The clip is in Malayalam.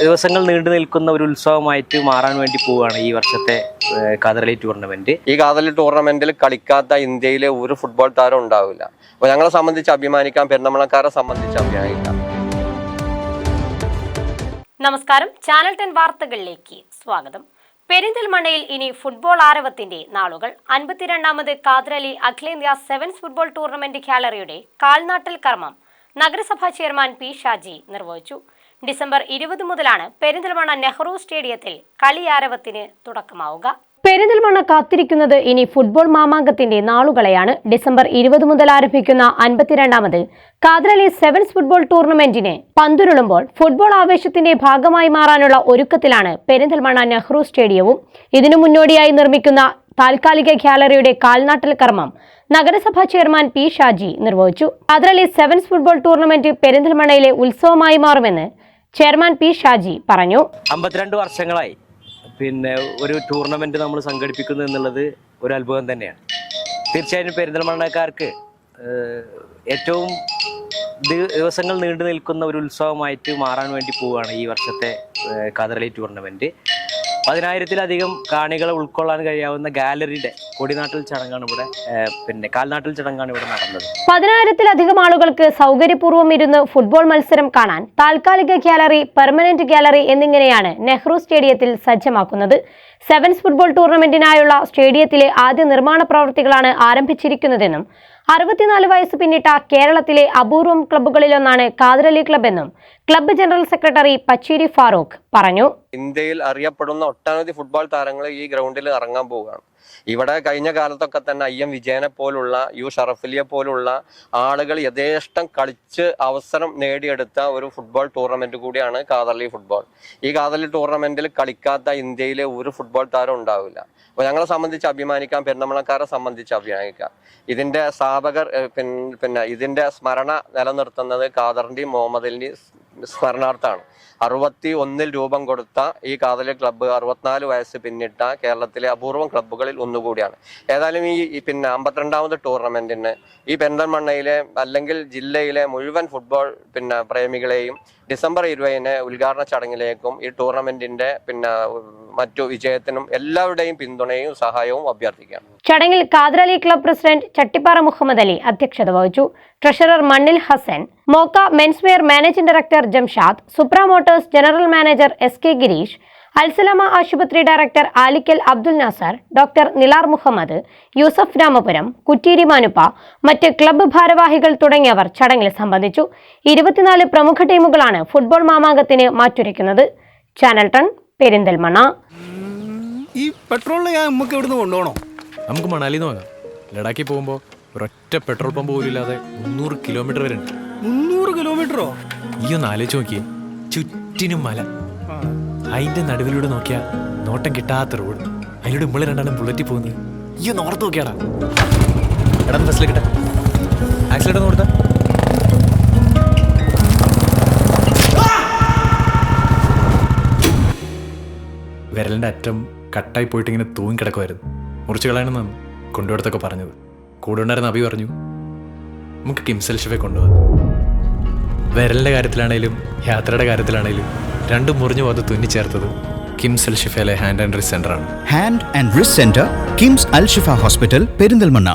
ദിവസങ്ങൾ നീണ്ടു നിൽക്കുന്ന ഒരു ഉത്സവമായിട്ട് മാറാൻ വേണ്ടി പോവുകയാണ് ഈ വർഷത്തെ കാതറലി ടൂർണമെന്റ്. ഈ കാതറലി ടൂർണമെന്റിൽ കളിക്കാത്ത ഇന്ത്യയിലെ ഒരു ഫുട്ബോൾ താരം ഉണ്ടാവില്ല. അപ്പോൾ ഞങ്ങളെ സംബന്ധിച്ച് അഭിമാനിക്കാം, പെരുന്തമണക്കാരെ സംബന്ധിച്ച് അഭിമാനിക്കാം. നമസ്കാരം, ചാനൽ 10 വാർത്തകളിലേക്ക് സ്വാഗതം. പെരിന്തൽമണ്ണയിൽ ഇനി ഫുട്ബോൾ ആരവത്തിന്റെ നാളുകൾ. 52ാമത് കാതറലി അഖിലേന്ത്യാ സെവൻസ് ഫുട്ബോൾ ടൂർണമെന്റ് ഗാലറിയുടെ കാൽനാട്ടൽ കർമ്മം നഗരസഭാ ചെയർമാൻ പി ഷാജി നിർവഹിച്ചു. ഡിസംബർ 20 മുതലാണ് പെരിന്തൽമണ്ണ നെഹ്റു സ്റ്റേഡിയത്തിൽ കളിയാരവത്തിന് തുടക്കമാവുക. പെരിന്തൽമണ്ണ കാത്തിരിക്കുന്നത് ഇനി ഫുട്ബോൾ മാമാങ്കത്തിന്റെ നാളുകളെയാണ്. ഡിസംബർ 20 മുതൽ ആരംഭിക്കുന്ന 52ാമത് കാതറലി സെവൻസ് ഫുട്ബോൾ ടൂർണമെന്റിന് പന്തുരുളുമ്പോൾ ഫുട്ബോൾ ആവേശത്തിന്റെ ഭാഗമായി മാറാനുള്ള ഒരുക്കത്തിലാണ് പെരിന്തൽമണ്ണ നെഹ്റു സ്റ്റേഡിയവും. ഇതിനു മുന്നോടിയായി നിർമ്മിക്കുന്ന താൽക്കാലിക ഗാലറിയുടെ കാൽനാട്ടൽ കർമ്മം നഗരസഭാ ചെയർമാൻ പി ഷാജി നിർവഹിച്ചു. കാതറലി സെവൻസ് ഫുട്ബോൾ ടൂർണമെന്റ് പെരിന്തൽമണ്ണയിലെ ഉത്സവമായി മാറുമെന്ന് ചെയർമാൻ പി ഷാജി പറഞ്ഞു. 52 വർഷങ്ങളായി ഒരു ടൂർണമെന്റ് നമ്മൾ സംഘടിപ്പിക്കുന്നു എന്നുള്ളത് ഒരു അത്ഭുതം തന്നെയാണ്. തീർച്ചയായും പെരിന്തൽമണ്ണക്കാർക്ക് ഏറ്റവും ദിവസങ്ങൾ നീണ്ടു നിൽക്കുന്ന ഒരു ഉത്സവമായിട്ട് മാറാൻ വേണ്ടി പോവുകയാണ് ഈ വർഷത്തെ കാതറലി ടൂർണമെന്റ്. 10,000-ലധികം കാണികളെ ഉൾക്കൊള്ളാൻ കഴിയാവുന്ന ഗാലറിയുടെ കൊടിനാട്ടൽ ചടങ്ങാണ് ഇവിടെ കാൽനാട്ടൽ ചടങ്ങാണ് ഇവിടെ നടന്നത്. 10,000-ലധികം ആളുകൾക്ക് സൗകര്യപൂർവ്വം ഇരുന്ന് ഫുട്ബോൾ മത്സരം കാണാൻ താൽക്കാലിക ഗാലറി, പെർമനന്റ് ഗാലറി എന്നിങ്ങനെയാണ് നെഹ്റു സ്റ്റേഡിയത്തിൽ സജ്ജമാക്കുന്നത്. സെവൻസ് ഫുട്ബോൾ ടൂർണമെന്റിനായുള്ള സ്റ്റേഡിയത്തിലെ ആദ്യ നിർമ്മാണ പ്രവൃത്തികളാണ് ആരംഭിച്ചിരിക്കുന്നതെന്നും 64 വയസ്സ് പിന്നിട്ട കേരളത്തിലെ അപൂർവം ക്ലബ്ബുകളിലൊന്നാണ് കാതറലി ക്ലബ് എന്നും club general secretary Pacheri Farooq പറഞ്ഞു. ഇന്ത്യയിൽ അറിയപ്പെടുന്ന ഒട്ടനവധി ഫുട്ബോൾ താരങ്ങൾ ഈ ഗ്രൗണ്ടിൽ ഇറങ്ങാൻ പോവുകയാണ്. ഇവിടെ കഴിഞ്ഞ കാലത്തൊക്കെ തന്നെ IM വിജയനെ പോലുള്ള, U ഷറഫലിയെ പോലുള്ള ആളുകൾ യഥേഷ്ടം കളിച്ച് അവസരം നേടിയെടുത്ത ഒരു ഫുട്ബോൾ ടൂർണമെന്റ് കൂടിയാണ് കാതറലി ഫുട്ബോൾ. ഈ കാതറലി ടൂർണമെന്റിൽ കളിക്കാത്ത ഇന്ത്യയിലെ ഒരു ഫുട്ബോൾ താരം ഉണ്ടാവില്ല. അപ്പോൾ ഞങ്ങളെ സംബന്ധിച്ച് അഭിമാനിക്കാം, പെരുന്തമണക്കാരെ സംബന്ധിച്ച് അഭിമാനിക്കാം. ഇതിന്റെ സ്ഥാപകർ ഇതിന്റെ സ്മരണ നിലനിർത്തുന്നത് കാദറിന്റെയും മുഹമ്മദിന്റെയും സ്മരണാർത്ഥാണ്. 61 രൂപം കൊടുത്ത ഈ കാതറലി ക്ലബ്ബ് 64 വയസ്സ് പിന്നിട്ട കേരളത്തിലെ അപൂർവം ക്ലബ്ബുകളിൽ ഒന്നുകൂടിയാണ്. ഏതായാലും ഈ 52ാമത് ടൂർണമെന്റിന് ഈ പെരിന്തൽമണ്ണയിലെ അല്ലെങ്കിൽ ജില്ലയിലെ മുഴുവൻ ഫുട്ബോൾ പ്രേമികളെയും ഡിസംബർ 20-ന് ഉദ്ഘാടന ചടങ്ങിലേക്കും ഈ ടൂർണമെന്റിന്റെ മറ്റു വിജയത്തിനും എല്ലാവരുടെയും പിന്തുണയും സഹായവും അഭ്യർത്ഥിക്കാം. ചടങ്ങിൽ കാതറലി ക്ലബ് പ്രസിഡന്റ് ചട്ടിപ്പാറ മുഹമ്മദ് അലി അധ്യക്ഷത വഹിച്ചു. ട്രഷറർ മണ്ണിൽ ഹസൻ, മോക്ക menswear managing director Jamshad, Supra motors general manager SK Girish, Alsalama ആശുപത്രി ഡയറക്ടർ ആലിക്കൽ അബ്ദുൽ നാസർ, ഡോക്ടർ നിലാർ മുഹമ്മദ്, യൂസഫ് രാമപുരം, കുറ്റീരി മാനുപ്പ, മറ്റ് ക്ലബ്ബ് ഭാരവാഹികൾ തുടങ്ങിയവർ ചടങ്ങിൽ സംബന്ധിച്ചു. 24 പ്രമുഖ ടീമുകളാണ് ഫുട്ബോൾ മാമാങ്കത്തിന് മാറ്റുരയ്ക്കുന്നത്. ചാനൽ 10 പെരിന്തൽമണ്ണ. ഈ പെട്രോളിന് നമുക്ക് എവിടുന്ന് കൊണ്ടുപോകണോ? നമുക്ക് മണാലിന്ന് വാങ്ങാം. ലഡാക്കിൽ പോകുമ്പോൾ ഒരൊറ്റ പെട്രോൾ പമ്പ് പോലും ഇല്ലാതെ 300 കിലോമീറ്റർ വരെ ഉണ്ട്. 300 കിലോമീറ്ററോ? ഈ ഒന്ന് ആലോചിച്ച് നോക്കിയേ, ചുറ്റിനും മല, അതിന്റെ നടുവിലൂടെ നോക്കിയാ നോട്ടം കിട്ടാത്ത റോഡ്, അതിലൂടെ നമ്മൾ രണ്ടാളും ബുള്ളറ്റിൽ പോകുന്നത്. ഈ ഒന്ന് ഓർത്ത് നോക്കിയാടാ. എടാ ബസ്സിൽ കിട്ടാ ആക്സിഡന്റ് ഒന്ന് കൊടുത്താ. വിരലിന്റെ അറ്റം കട്ടായി പോയിട്ട് ഇങ്ങനെ തൂങ്ങിക്കിടക്കുമായിരുന്നു. മുറിച്ച് കളയണമെന്നാണ് കൊണ്ടുപോടത്തൊക്കെ പറഞ്ഞത്. കൂടെ ഉണ്ടായിരുന്ന അഭി പറഞ്ഞു നമുക്ക് കിംസ് അൽഷിഫെ കൊണ്ടുപോകാം. വിരലിന്റെ കാര്യത്തിലാണേലും യാത്രയുടെ കാര്യത്തിലാണേലും രണ്ടും മുറിഞ്ഞു പോകാതെ തുന്നിച്ചേർത്തത് കിംസ് അൽഷിഫയിലെ ഹാൻഡ് ആൻഡ് റിസ്റ്റ് സെന്ററാണ്. Hand and wrist centre, KIMS Alshifa hospital, Perinthalmanna.